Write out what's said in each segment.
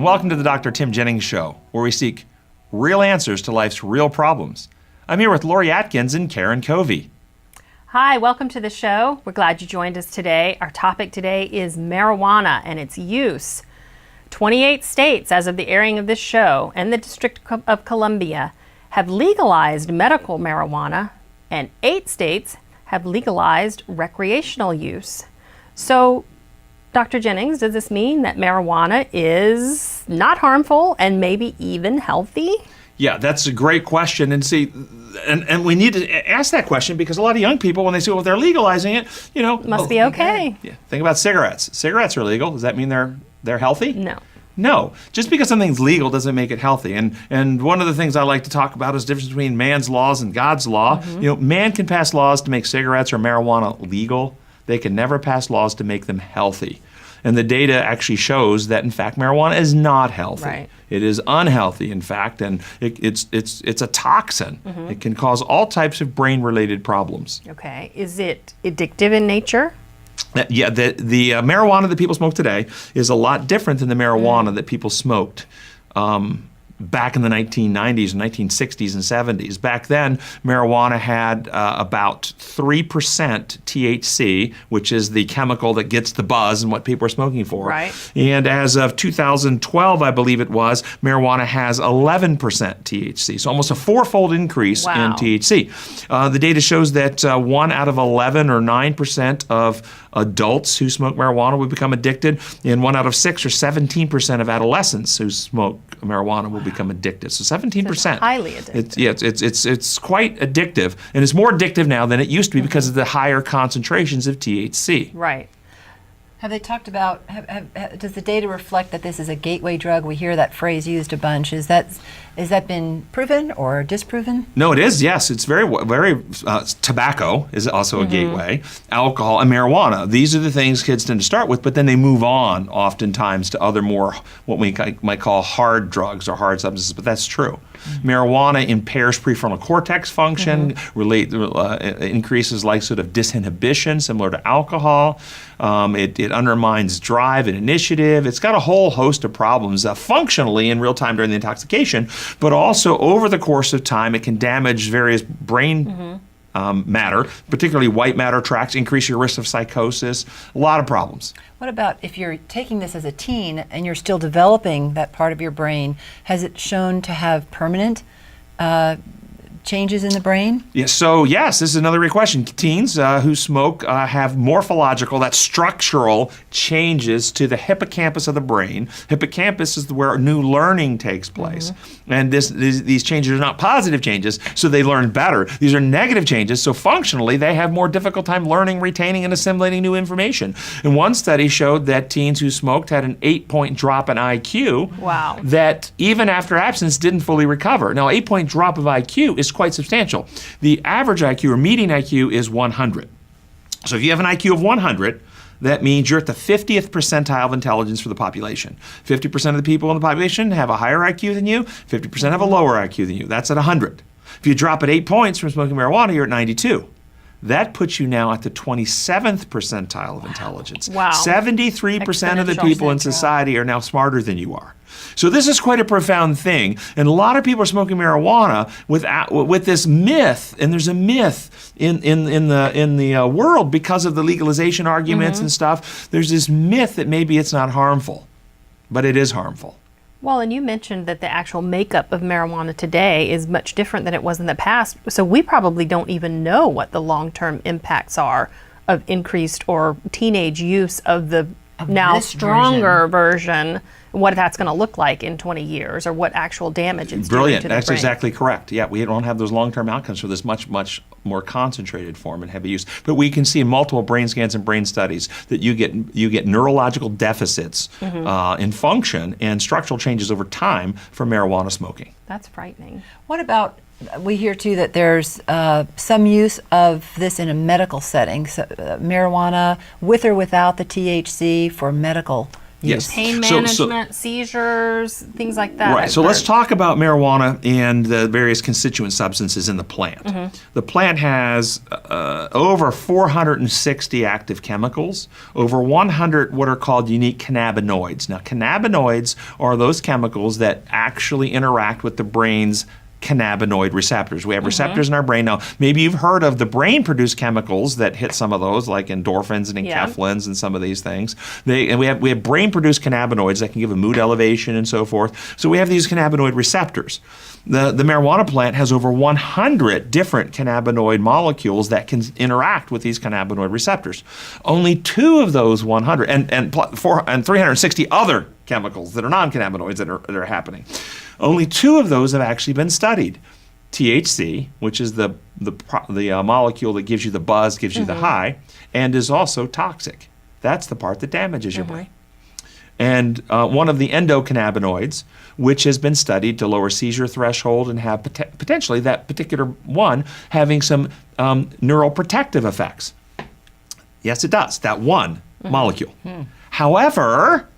welcome to the Dr. Tim Jennings Show, where we seek real answers to life's real problems. I'm here with Lori Atkins and Karen Covey. Hi, welcome to the show. We're glad you joined us today. Our topic today is marijuana and its use. 28 states, as of the airing of this show, and the District of Columbia have legalized medical marijuana, and 8 states have legalized recreational use. So, Dr. Jennings, does this mean that marijuana is not harmful and maybe even healthy? Yeah, that's a great question. And see, and we need to ask that question because a lot of young people, when they say, well, they're legalizing it, you know. Must be okay. Yeah. Think about cigarettes. Cigarettes are legal. Does that mean they're healthy? No. No. Just because something's legal doesn't make it healthy. And one of the things I like to talk about is the difference between man's laws and God's law. Mm-hmm. You know, man can pass laws to make cigarettes or marijuana legal. They can never pass laws to make them healthy. And the data actually shows that, in fact, marijuana is not healthy. Right. It is unhealthy, in fact, and it's a toxin. Mm-hmm. It can cause all types of brain-related problems. Okay. Is it addictive in nature? Yeah, the marijuana that people smoke today is a lot different than the marijuana that people smoked back in the 1990s, 1960s, and 70s. Back then, marijuana had about 3% THC, which is the chemical that gets the buzz and what people are smoking for. Right. And as of 2012, I believe it was, marijuana has 11% THC, so almost a 4-fold increase in THC. The data shows that 1 out of 11 or 9% of adults who smoke marijuana will become addicted, and 1 out of 6 or 17% of adolescents who smoke marijuana will become addicted. So 17%. So it's highly addictive. It's quite addictive, and it's more addictive now than it used to be because of the higher concentrations of THC. Right. Have they talked about, does the data reflect that this is a gateway drug? We hear that phrase used a bunch. Is that been proven or disproven? No, it is, yes. It's very, tobacco is also a gateway, alcohol and marijuana. These are the things kids tend to start with, but then they move on oftentimes to other more, what we might call hard drugs or hard substances, but that's true. Marijuana impairs prefrontal cortex function, increases likelihood of disinhibition, similar to alcohol. It undermines drive and initiative. It's got a whole host of problems functionally in real time during the intoxication, but also over the course of time, it can damage various brain matter, particularly white matter tracts, increase your risk of psychosis, a lot of problems. What about if you're taking this as a teen and you're still developing that part of your brain? Has it shown to have permanent changes in the brain? Yes, so yes, this is another great question. Teens who smoke have morphological, that's structural changes to the hippocampus of the brain. Hippocampus is where new learning takes place. And these changes are not positive changes, so they learn better. These are negative changes, so functionally they have more difficult time learning, retaining, and assimilating new information. And one study showed that teens who smoked had an 8-point drop in IQ that even after abstinence didn't fully recover. Now, 8-point drop of IQ is quite substantial. The average IQ or median IQ is 100. So if you have an IQ of 100, that means you're at the 50th percentile of intelligence for the population. 50% of the people in the population have a higher IQ than you, 50% have a lower IQ than you. That's at 100. If you drop at 8 points from smoking marijuana, you're at 92. That puts you now at the 27th percentile of intelligence. 73% of the people in society are now smarter than you are. So this is quite a profound thing, and a lot of people are smoking marijuana with this myth, and there's a myth in the world because of the legalization arguments and stuff. There's this myth that maybe it's not harmful, but it is harmful. Well, and you mentioned that the actual makeup of marijuana today is much different than it was in the past, so we probably don't even know what the long-term impacts are of increased or teenage use of the now stronger version, what that's going to look like in 20 years or what actual damage it's doing to the That's brain. exactly correct. Yeah, we don't have those long-term outcomes for this much more concentrated form and heavy use. But we can see in multiple brain scans and brain studies that you get neurological deficits in function and structural changes over time from marijuana smoking. That's frightening. What about, we hear too that there's some use of this in a medical setting, so, marijuana with or without the THC for medical Yes. Pain So- management, seizures, things like that. Right. I've So let's heard. talk about marijuana and the various constituent substances in the plant. The plant has over 460 active chemicals, over 100 what are called unique cannabinoids. Now, cannabinoids are those chemicals that actually interact with the brain's cannabinoid receptors. We have receptors in our brain. Now, maybe you've heard of the brain-produced chemicals that hit some of those, like endorphins and Yeah. enkephalins and some of these things. And we have brain-produced cannabinoids that can give a mood elevation and so forth. So we have these cannabinoid receptors. The marijuana plant has over 100 different cannabinoid molecules that can interact with these cannabinoid receptors. Only 2 of those 100 and 360 other chemicals that are non-cannabinoids that are happening. Only 2 of those have actually been studied. THC, which is the molecule that gives you the buzz, gives you the high, and is also toxic. That's the part that damages your brain. And one of the endocannabinoids, which has been studied to lower seizure threshold and have potentially that particular one having some neuroprotective effects. Yes, it does, that one molecule. However,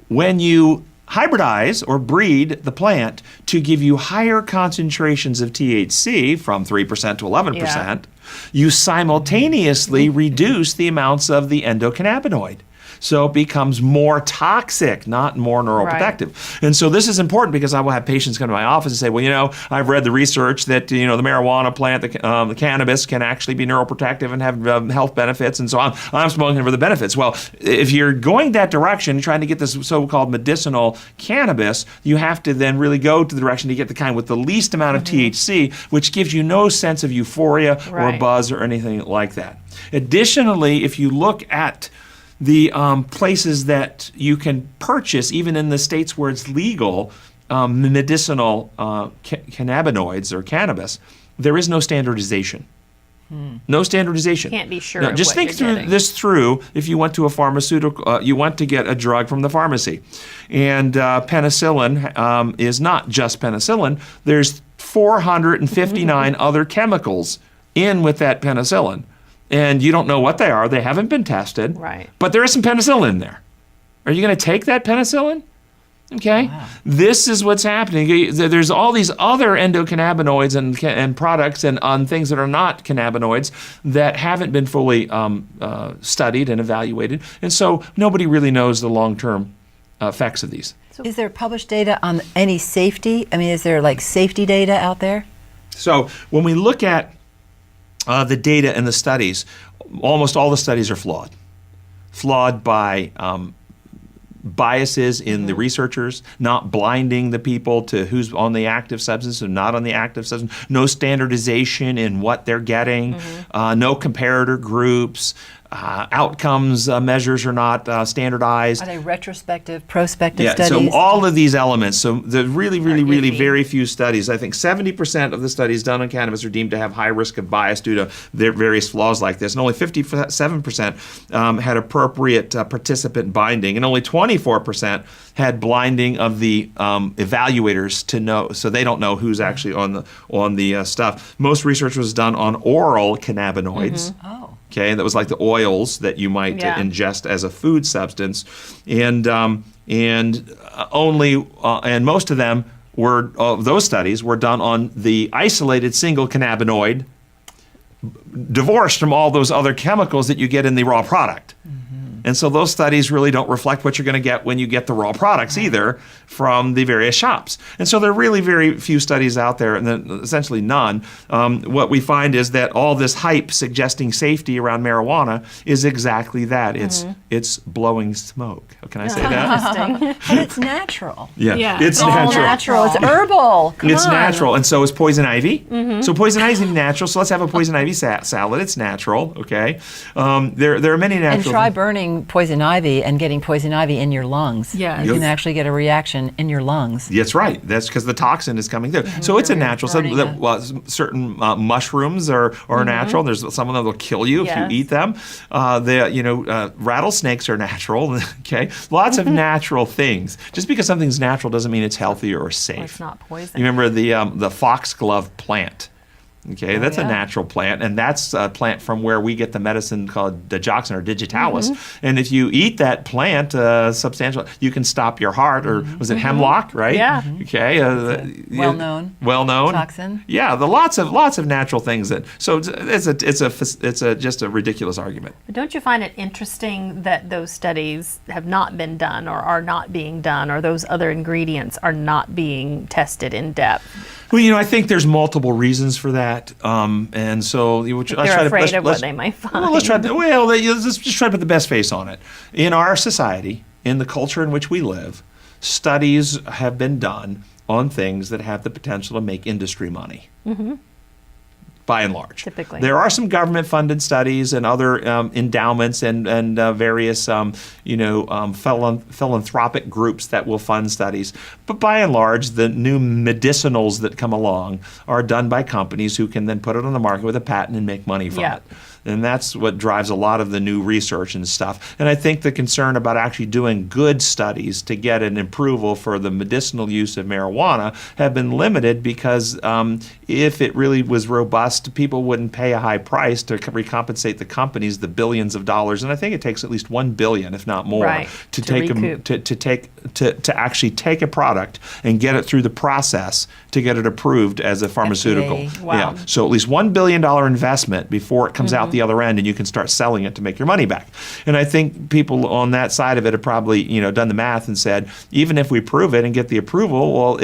when you hybridize or breed the plant to give you higher concentrations of THC from 3% to 11%, you simultaneously reduce the amounts of the endocannabinoid. So it becomes more toxic, not more neuroprotective. And so this is important because I will have patients come to my office and say, well, you know, I've read the research that, the marijuana plant, the cannabis can actually be neuroprotective and have health benefits. And so I'm smoking for the benefits. Well, if you're going that direction, trying to get this so-called medicinal cannabis, you have to then really go to the direction to get the kind with the least amount of THC, which gives you no sense of euphoria or buzz or anything like that. Additionally, if you look at the places that you can purchase, even in the states where it's legal, medicinal cannabinoids or cannabis, there is no standardization. No standardization. Can't be sure Now, of just what think you're through getting. this through. If you went to a pharmaceutical, you went to get a drug from the pharmacy, and penicillin is not just penicillin. There's 459 other chemicals in with that penicillin. And you don't know what they are. They haven't been tested. Right. But there is some penicillin in there. Are you going to take that penicillin? Okay. Wow. This is what's happening. There's all these other endocannabinoids and products and things that are not cannabinoids that haven't been fully studied and evaluated. And so nobody really knows the long-term effects of these. Is there published data on any safety? I mean, is there like safety data out there? So when we look at the data and the studies, almost all the studies are flawed. Flawed by biases in the researchers, not blinding the people to who's on the active substance and not on the active substance, no standardization in what they're getting, no comparator groups, outcomes measures are not standardized. Are they retrospective, prospective Yeah, studies? so all of these elements, so the really iffy. very few studies, I think 70% of the studies done on cannabis are deemed to have high risk of bias due to their various flaws like this, and only 57% had appropriate participant binding, and only 24% had blinding of the evaluators to know, so they don't know who's actually on the stuff. Most research was done on oral cannabinoids. Oh. Okay, that was like the oils that you might ingest as a food substance, and most of them were those studies were done on the isolated single cannabinoid, divorced from all those other chemicals that you get in the raw product. And so those studies really don't reflect what you're going to get when you get the raw products either from the various shops. And so there are really very few studies out there, and then essentially none. What we find is that all this hype suggesting safety around marijuana is exactly that. It's blowing smoke. Can I say that? Interesting. But it's natural. Yeah. It's All natural. Natural. It's herbal. Come It's on. natural, and so is poison ivy. So poison ivy is natural. So let's have a poison ivy salad. It's natural. Okay. There are many natural. And try burning poison ivy and getting poison ivy in your lungs. Yes. You can actually get a reaction in your lungs. That's right. That's because the toxin is coming through. So it's a natural. Certain mushrooms are natural. There's some of them will kill you if you Yes. eat them. Rattlesnakes are natural. Okay, lots of natural things. Just because something's natural doesn't mean it's healthy or safe. It's not poison. You remember the foxglove plant? Okay, that's a yeah. natural plant, and that's a plant from where we get the medicine called digoxin or digitalis. And if you eat that plant, substantial, you can stop your heart, or was it hemlock, right? Yeah. Okay. Well-known. Well-known. Toxin. Yeah, the lots of natural things that. So it's just a ridiculous argument. But don't you find it interesting that those studies have not been done or are not being done, or those other ingredients are not being tested in depth? Well, I think there's multiple reasons for that, and so They're afraid of what they might find. Well, let's just try to put the best face on it. In our society, in the culture in which we live, studies have been done on things that have the potential to make industry money. By and large. Typically. There are some government-funded studies and other endowments and various philanthropic groups that will fund studies. But by and large, the new medicinals that come along are done by companies who can then put it on the market with a patent and make money from it. And that's what drives a lot of the new research and stuff. And I think the concern about actually doing good studies to get an approval for the medicinal use of marijuana have been limited because if it really was robust, people wouldn't pay a high price to recompensate the companies the billions of dollars. And I think it takes at least $1 billion, if not more, to actually take a product and get it through the process to get it approved as a pharmaceutical. FDA. Wow. Yeah. So at least $1 billion investment before it comes out the other end, and you can start selling it to make your money back. And I think people on that side of it have probably done the math and said, even if we prove it and get the approval, well,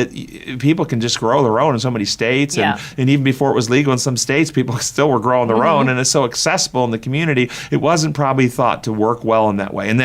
people can just grow their own in so many states, and even before it was legal in some states, people still were growing their own, and it's so accessible in the community. It wasn't probably thought to work well in that way. And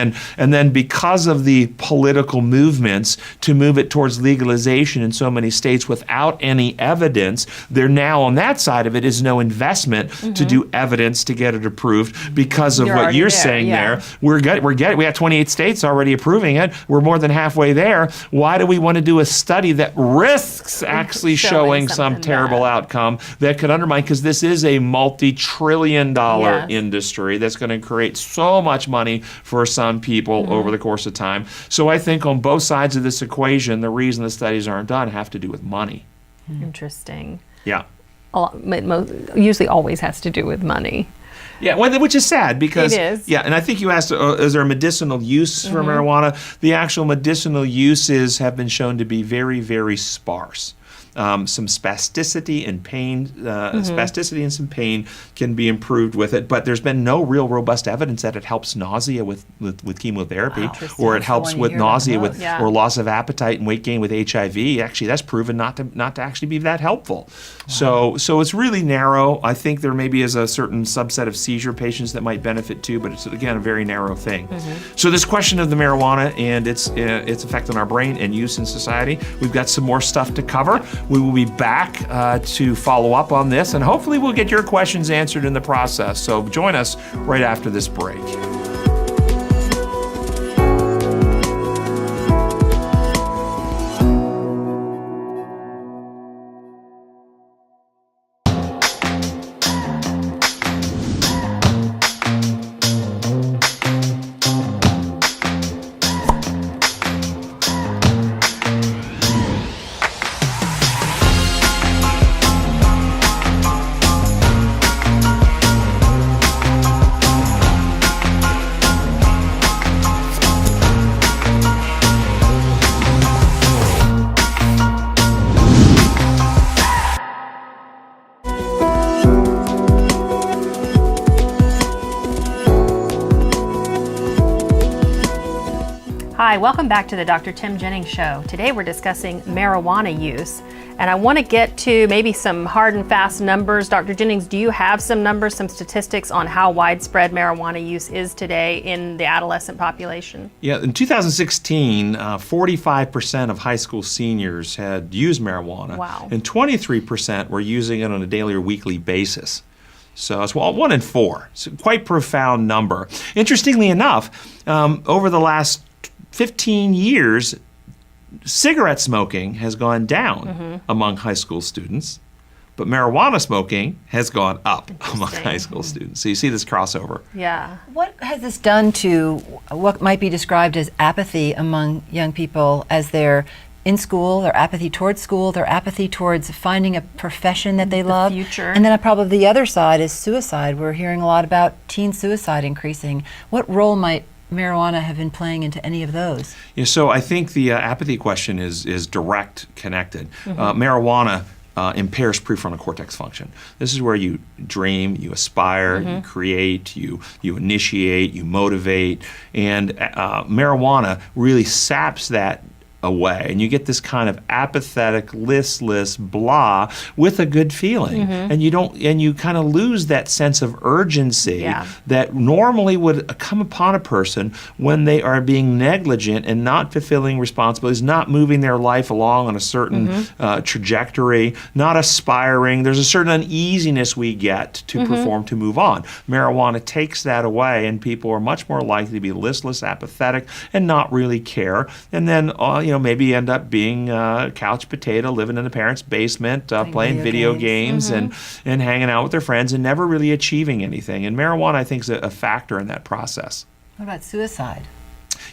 then because of the political movements to move it towards legalization in so many states without any evidence, there now on that side of it is no investment to do evidence to get it approved because of what you're saying there. We have 28 states already approving it. We're more than halfway there. Why do we want to do a study that risks actually showing some terrible outcome that could undermine, because this is a multi-trillion-dollar industry that's going to create so much money for some people over the course of time. So I think on both sides of this equation, the reason the studies aren't done have to do with money. Interesting. Yeah. It usually always has to do with money. Yeah, which is sad because... It is. Yeah, and I think you asked, is there a medicinal use for marijuana? The actual medicinal uses have been shown to be very, very sparse. Some spasticity and pain, spasticity and some pain can be improved with it, but there's been no real robust evidence that it helps nausea with chemotherapy, or it helps with nausea or loss of appetite and weight gain with HIV. Actually, that's proven not to actually be that helpful. Wow. So it's really narrow. I think there maybe is a certain subset of seizure patients that might benefit too, but it's again a very narrow thing. So this question of the marijuana and its effect on our brain and use in society, we've got some more stuff to cover. We will be back to follow up on this, and hopefully we'll get your questions answered in the process. So join us right after this break. Hi, welcome back to the Dr. Tim Jennings Show. Today we're discussing marijuana use, and I want to get to maybe some hard and fast numbers. Dr. Jennings, do you have some numbers, some statistics on how widespread marijuana use is today in the adolescent population? Yeah, in 2016, 45% of high school seniors had used marijuana, and 23% were using it on a daily or weekly basis. So it's 1 in 4. It's a quite profound number. Interestingly enough, over the last 15 years, cigarette smoking has gone down among high school students, but marijuana smoking has gone up among high school students. So you see this crossover. Yeah. What has this done to what might be described as apathy among young people as they're in school, their apathy towards school, their apathy towards finding a profession that they love. future. And then probably the other side is suicide. We're hearing a lot about teen suicide increasing. What role might marijuana have been playing into any of those? Yeah, so I think the apathy question is direct connected. Marijuana impairs prefrontal cortex function. This is where you dream, you aspire, you create, you initiate, you motivate, and marijuana really saps that away, and you get this kind of apathetic, listless blah with a good feeling, and you kind of lose that sense of urgency that normally would come upon a person when they are being negligent and not fulfilling responsibilities, not moving their life along on a certain trajectory, not aspiring. There's a certain uneasiness we get to perform, to move on. Marijuana takes that away, and people are much more likely to be listless, apathetic, and not really care, and then maybe end up being a couch potato, living in the parents' basement, playing video games and hanging out with their friends and never really achieving anything. And marijuana, I think, is a factor in that process. What about suicide?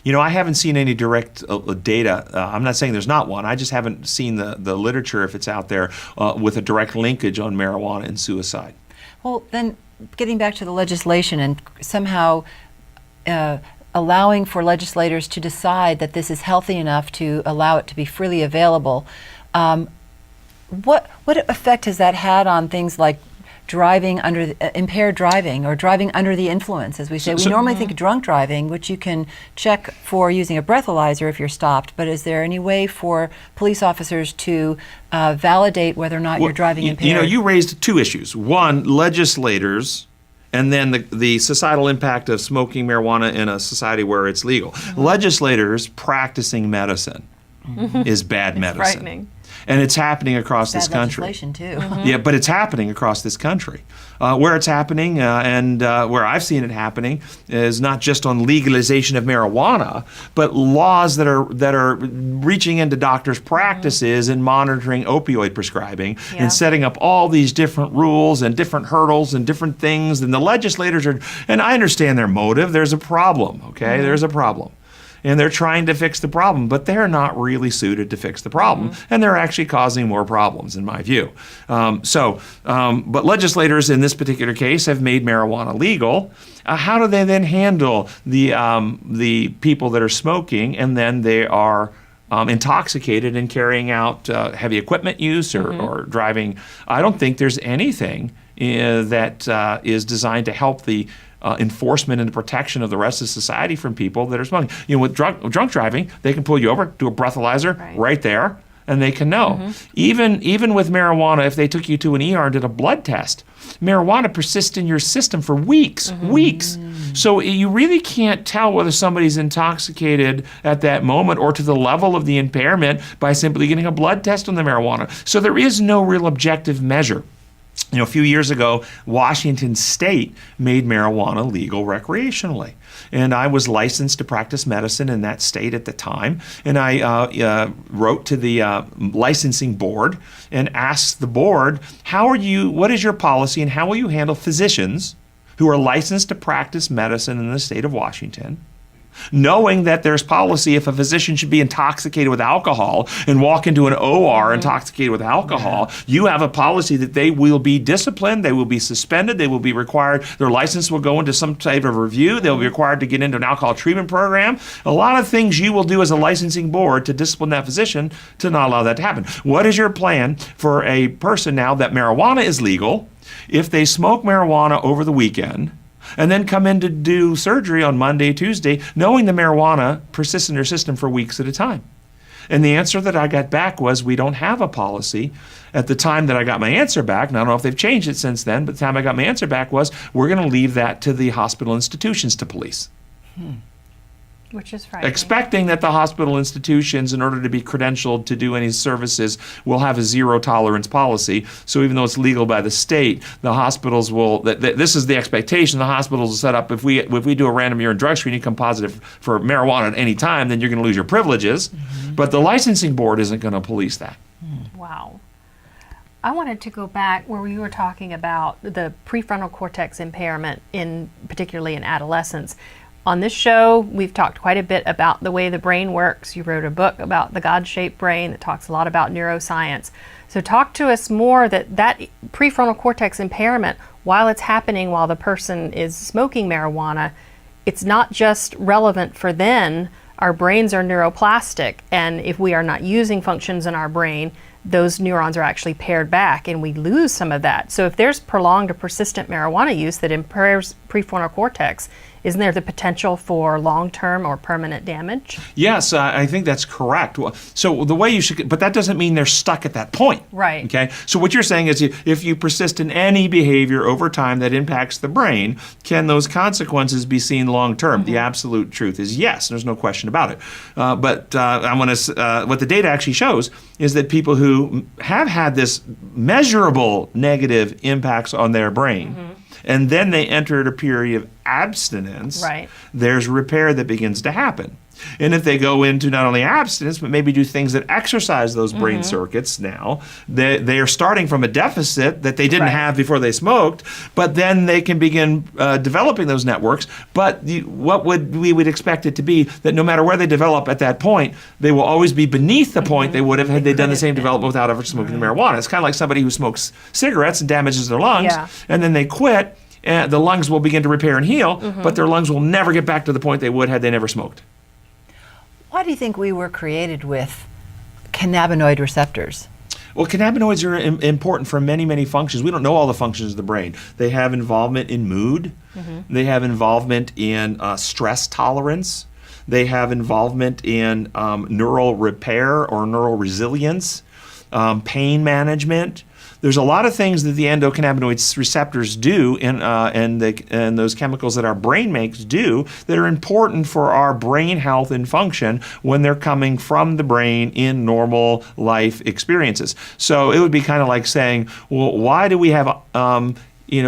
I haven't seen any direct data. I'm not saying there's not one. I just haven't seen the literature, if it's out there, with a direct linkage on marijuana and suicide. Well, then getting back to the legislation and somehow allowing for legislators to decide that this is healthy enough to allow it to be freely available. What effect has that had on things like driving under impaired driving or driving under the influence, as we say? We normally think drunk driving, which you can check for using a breathalyzer if you're stopped, but is there any way for police officers to validate whether or not you're driving impaired? You raised two issues. One, legislators, and then the societal impact of smoking marijuana in a society where it's legal. Legislators practicing medicine is bad medicine. Frightening. And it's happening across this country. Legislation too. Yeah, but it's happening across this country. Where it's happening and where I've seen it happening is not just on legalization of marijuana, but laws that are reaching into doctors' practices and monitoring opioid prescribing and setting up all these different rules and different hurdles and different things. And the legislators are, and I understand their motive. There's a problem, okay? There's a problem. And they're trying to fix the problem, but they're not really suited to fix the problem, and they're actually causing more problems, in my view. But legislators in this particular case have made marijuana legal. How do they then handle the people that are smoking, and then they are intoxicated and carrying out heavy equipment use or driving? I don't think there's anything that is designed to help the enforcement and the protection of the rest of society from people that are smoking. With drunk driving, they can pull you over, do a breathalyzer right there, and they can know. Even with marijuana, if they took you to an ER and did a blood test, marijuana persists in your system for weeks. So you really can't tell whether somebody's intoxicated at that moment or to the level of the impairment by simply getting a blood test on the marijuana. So there is no real objective measure. A few years ago, Washington State made marijuana legal recreationally. And I was licensed to practice medicine in that state at the time. And I wrote to the licensing board and asked the board, what is your policy and how will you handle physicians who are licensed to practice medicine in the state of Washington, knowing that there's policy if a physician should be intoxicated with alcohol and walk into an OR intoxicated with alcohol, you have a policy that they will be disciplined, they will be suspended, they will be required, their license will go into some type of review, they'll be required to get into an alcohol treatment program. A lot of things you will do as a licensing board to discipline that physician to not allow that to happen. What is your plan for a person now that marijuana is legal, if they smoke marijuana over the weekend, and then come in to do surgery on Monday, Tuesday, knowing the marijuana persists in their system for weeks at a time? And the answer that I got back was, we don't have a policy. At the time that I got my answer back, and I don't know if they've changed it since then, but the time I got my answer back was, we're going to leave that to the hospital institutions to police. Which is frightening. Expecting that the hospital institutions, in order to be credentialed to do any services, will have a zero tolerance policy. So even though it's legal by the state, the hospitals will, this is the expectation, the hospitals will set up, if we do a random urine drug screen, you come positive for marijuana at any time, then you're going to lose your privileges. But the licensing board isn't going to police that. Wow. I wanted to go back where we were talking about the prefrontal cortex impairment, particularly in adolescents. On this show, we've talked quite a bit about the way the brain works. You wrote a book about the God-shaped brain that talks a lot about neuroscience. So talk to us more that prefrontal cortex impairment, while it's happening while the person is smoking marijuana, it's not just relevant for then. Our brains are neuroplastic, and if we are not using functions in our brain, those neurons are actually paired back and we lose some of that. So if there's prolonged or persistent marijuana use that impairs prefrontal cortex, isn't there the potential for long-term or permanent damage? Yes, I think that's correct. So the way you should, but that doesn't mean they're stuck at that point. Right. Okay. So what you're saying is if you persist in any behavior over time that impacts the brain, can those consequences be seen long-term? The absolute truth is yes. There's no question about it. But what the data actually shows is that people who have had this measurable negative impacts on their brain, and then they entered a period of abstinence, there's repair that begins to happen. And if they go into not only abstinence, but maybe do things that exercise those brain circuits now, they are starting from a deficit that they didn't have before they smoked, but then they can begin developing those networks. But we would expect it to be that no matter where they develop at that point, they will always be beneath the point they would have had they done the same development without ever smoking marijuana. It's kind of like somebody who smokes cigarettes and damages their lungs, and then they quit, and the lungs will begin to repair and heal, but their lungs will never get back to the point they would had they never smoked. Why do you think we were created with cannabinoid receptors? Well, cannabinoids are important for many, many functions. We don't know all the functions of the brain. They have involvement in mood. They have involvement in stress tolerance. They have involvement in neural repair or neural resilience, pain management. There's a lot of things that the endocannabinoid receptors do and those chemicals that our brain makes do that are important for our brain health and function when they're coming from the brain in normal life experiences. So it would be kind of like saying, well, why do we have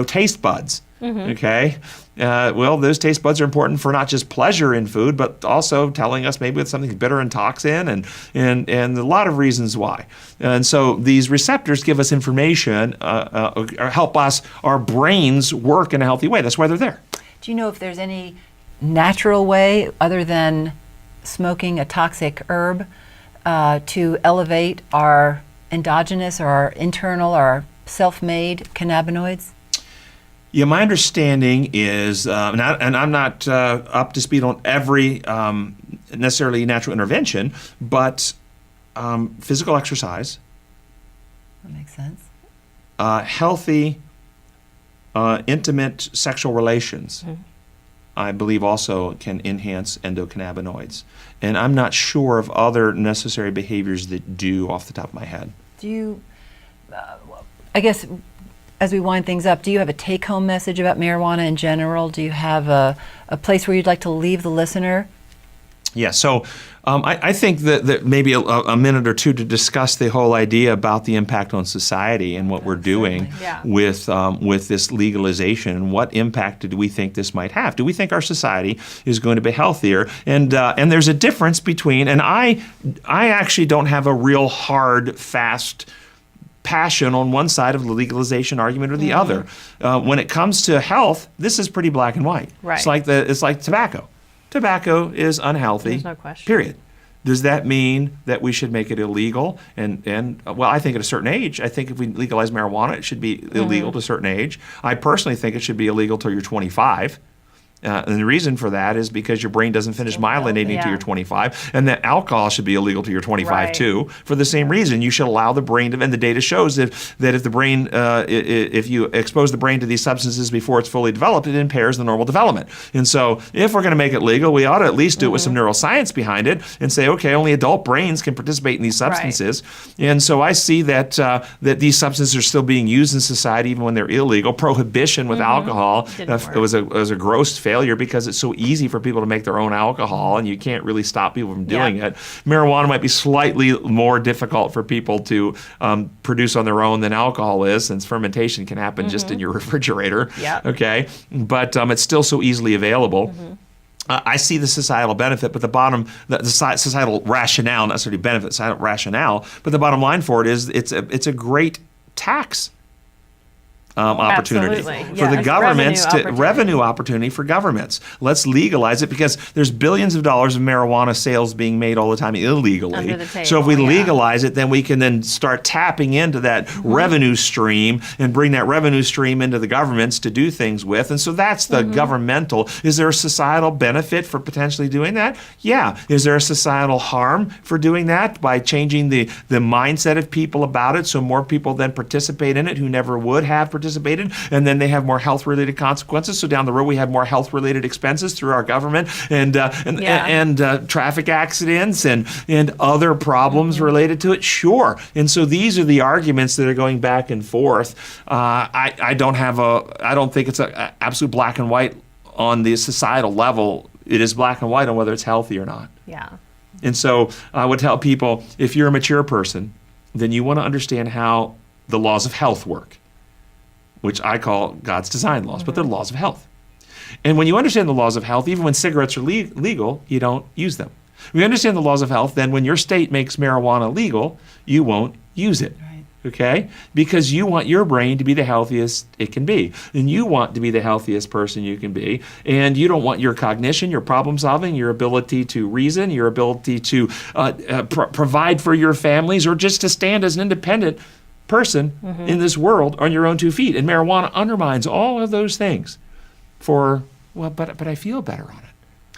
taste buds? Okay. Well, those taste buds are important for not just pleasure in food, but also telling us maybe it's something bitter and toxin and a lot of reasons why. And so these receptors give us information, or help our brains work in a healthy way. That's why they're there. Do you know if there's any natural way other than smoking a toxic herb to elevate our endogenous or our internal or self-made cannabinoids? Yeah, my understanding is, and I'm not up to speed on every necessarily natural intervention, but physical exercise. That makes sense. Healthy, intimate sexual relations, I believe also can enhance endocannabinoids. And I'm not sure of other necessary behaviors that do off the top of my head. Do you, I guess, as we wind things up, do you have a take-home message about marijuana in general? Do you have a place where you'd like to leave the listener? Yeah, so I think that maybe a minute or two to discuss the whole idea about the impact on society and what we're doing with this legalization, and what impact do we think this might have? Do we think our society is going to be healthier? And there's a difference between, and I actually don't have a real hard, fast passion on one side of the legalization argument or the other. When it comes to health, this is pretty black and white. Right. It's like tobacco. Tobacco is unhealthy. There's no question. Period. Does that mean that we should make it illegal? And well, I think at a certain age, I think if we legalize marijuana, it should be illegal to a certain age. I personally think it should be illegal till you're 25. And the reason for that is because your brain doesn't finish myelinating until you're 25, and that alcohol should be illegal till you're 25 too. For the same reason, you should allow the brain to, and the data shows that if the brain, if you expose the brain to these substances before it's fully developed, it impairs the normal development. And so, if we're going to make it legal, we ought to at least do it with some neuroscience behind it, and say, okay, only adult brains can participate in these substances. And so, I see that these substances are still being used in society even when they're illegal. Prohibition with alcohol was a gross failure because it's so easy for people to make their own alcohol, and you can't really stop people from doing it. Marijuana might be slightly more difficult for people to produce on their own than alcohol is, since fermentation can happen just in your refrigerator. Okay, but it's still so easily available. I see the societal benefit, but the societal rationale, not necessarily benefit, societal rationale, but the bottom line for it is it's a great tax opportunity. Absolutely. For the Yes. governments Revenue opportunity for governments. Let's legalize it because there's billions of dollars of marijuana sales being made all the time illegally. Under the table, So if we yeah. legalize it, then we can then start tapping into that revenue stream and bring that revenue stream into the governments to do things with. And so that's the governmental. Is there a societal benefit for potentially doing that? Yeah. Is there a societal harm for doing that by changing the mindset of people about it so more people then participate in it who never would have participated, and then they have more health-related consequences. So down the road we have more health-related expenses through our government and traffic accidents and other problems related to it. Sure. And so these are the arguments that are going back and forth. I don't think it's a absolute black and white on the societal level. It is black and white on whether it's healthy or not. Yeah. And so I would tell people, if you're a mature person, then you want to understand how the laws of health work, which I call God's design laws, but they're laws of health. And when you understand the laws of health, even when cigarettes are legal, you don't use them. When you understand the laws of health, then when your state makes marijuana legal, you won't use it. Right. Okay? Because you want your brain to be the healthiest it can be. And you want to be the healthiest person you can be. And you don't want your cognition, your problem solving, your ability to reason, your ability to provide for your families, or just to stand as an independent person in this world on your own 2 feet. And marijuana undermines all of those things but I feel better on it.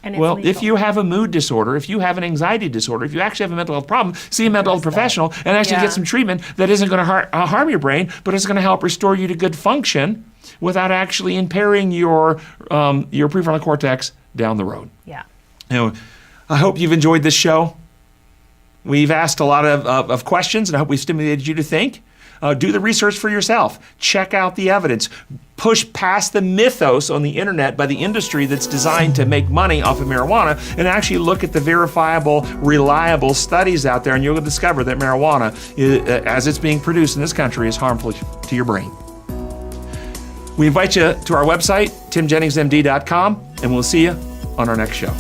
And it's Well, legal. if you have a mood disorder, if you have an anxiety disorder, if you actually have a mental health problem, see a mental health professional and actually Yeah. get some treatment that isn't going to harm your brain, but it's going to help restore you to good function without actually impairing your prefrontal cortex down the road. Yeah. I hope you've enjoyed this show. We've asked a lot of questions, and I hope we've stimulated you to think. Do the research for yourself. Check out the evidence. Push past the mythos on the internet by the industry that's designed to make money off of marijuana, and actually look at the verifiable, reliable studies out there, and you'll discover that marijuana, as it's being produced in this country, is harmful to your brain. We invite you to our website, timjenningsmd.com, and we'll see you on our next show.